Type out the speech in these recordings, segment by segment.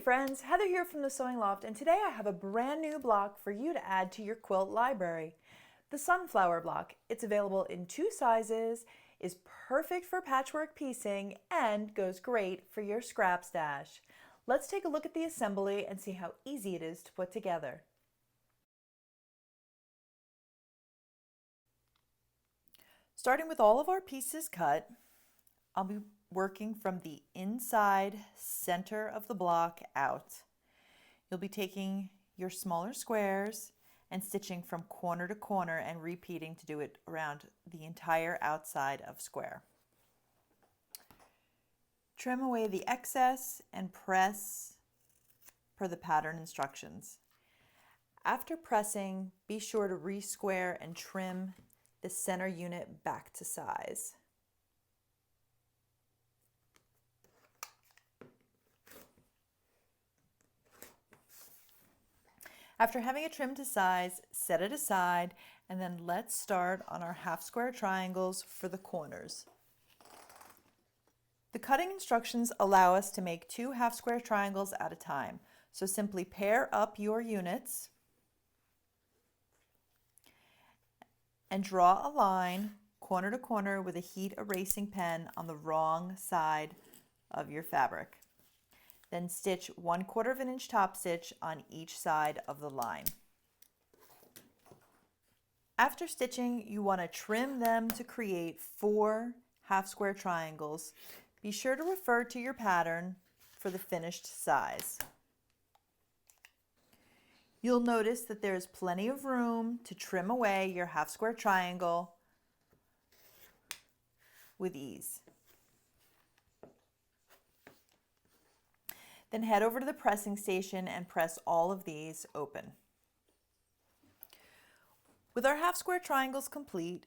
friends, Heather here from the Sewing Loft, and today I have a brand new block for you to add to your quilt library. The Sunflower block. It's available in 2 sizes, is perfect for patchwork piecing, and goes great for your scrap stash. Let's take a look at the assembly and see how easy it is to put together. Starting with all of our pieces cut, I'll be working from the inside center of the block out. You'll be taking your smaller squares and stitching from corner to corner and repeating to do it around the entire outside of square. Trim away the excess and press per the pattern instructions. After pressing, be sure to re-square and trim the center unit back to size. After having it trimmed to size, set it aside, and then let's start on our half square triangles for the corners. The cutting instructions allow us to make 2 half square triangles at a time. So simply pair up your units and draw a line corner to corner with a heat erasing pen on the wrong side of your fabric. Then stitch 1/4 of an inch top stitch on each side of the line. After stitching, you want to trim them to create 4 half square triangles. Be sure to refer to your pattern for the finished size. You'll notice that there's plenty of room to trim away your half square triangle with ease. Then head over to the pressing station and press all of these open. With our half square triangles complete,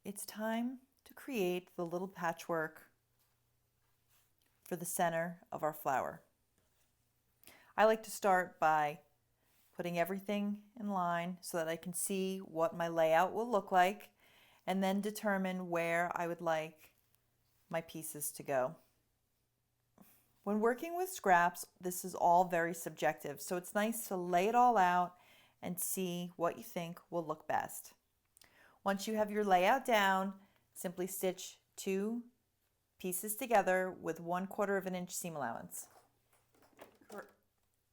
it's time to create the little patchwork for the center of our flower. I like to start by putting everything in line so that I can see what my layout will look like, and then determine where I would like my pieces to go. When working with scraps, this is all very subjective, so it's nice to lay it all out and see what you think will look best. Once you have your layout down, simply stitch 2 pieces together with 1/4 of an inch seam allowance.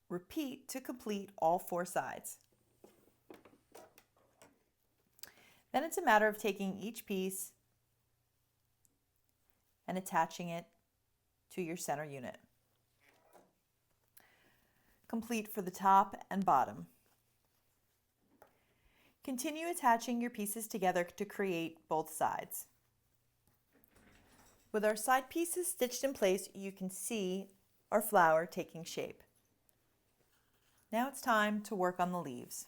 Repeat to complete all 4 sides. Then it's a matter of taking each piece and attaching it to your center unit. Complete for the top and bottom. Continue attaching your pieces together to create both sides. With our side pieces stitched in place, you can see our flower taking shape. Now it's time to work on the leaves.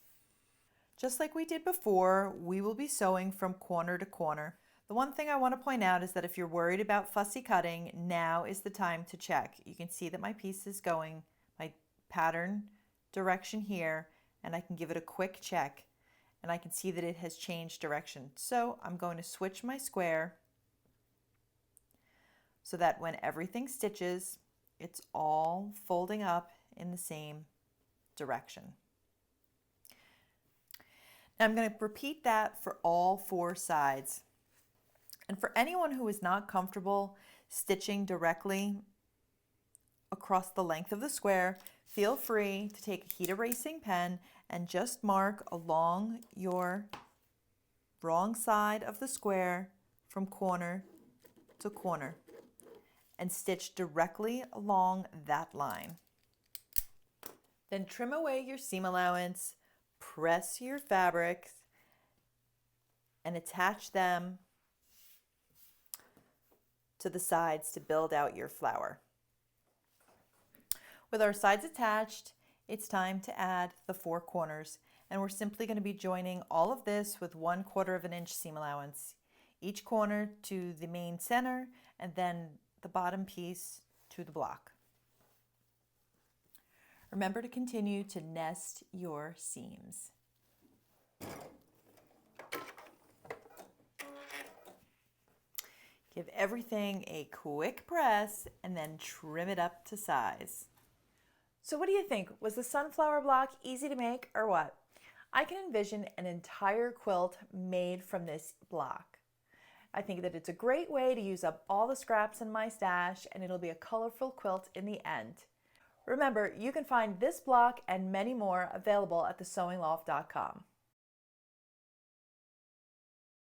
Just like we did before, we will be sewing from corner to corner. The one thing I want to point out is that if you're worried about fussy cutting, now is the time to check. You can see that my piece is going my pattern direction here, and I can give it a quick check, and I can see that it has changed direction. So I'm going to switch my square so that when everything stitches, it's all folding up in the same direction. Now I'm going to repeat that for all 4 sides. And for anyone who is not comfortable stitching directly across the length of the square, feel free to take a heat erasing pen and just mark along your wrong side of the square from corner to corner and stitch directly along that line. Then trim away your seam allowance, press your fabrics, and attach them to the sides to build out your flower. With our sides attached, it's time to add the 4 corners, and we're simply going to be joining all of this with 1/4 of an inch seam allowance, each corner to the main center, and then the bottom piece to the block. Remember to continue to nest your seams. Give everything a quick press and then trim it up to size. So what do you think? Was the sunflower block easy to make or what? I can envision an entire quilt made from this block. I think that it's a great way to use up all the scraps in my stash, and it'll be a colorful quilt in the end. Remember, you can find this block and many more available at thesewingloft.com.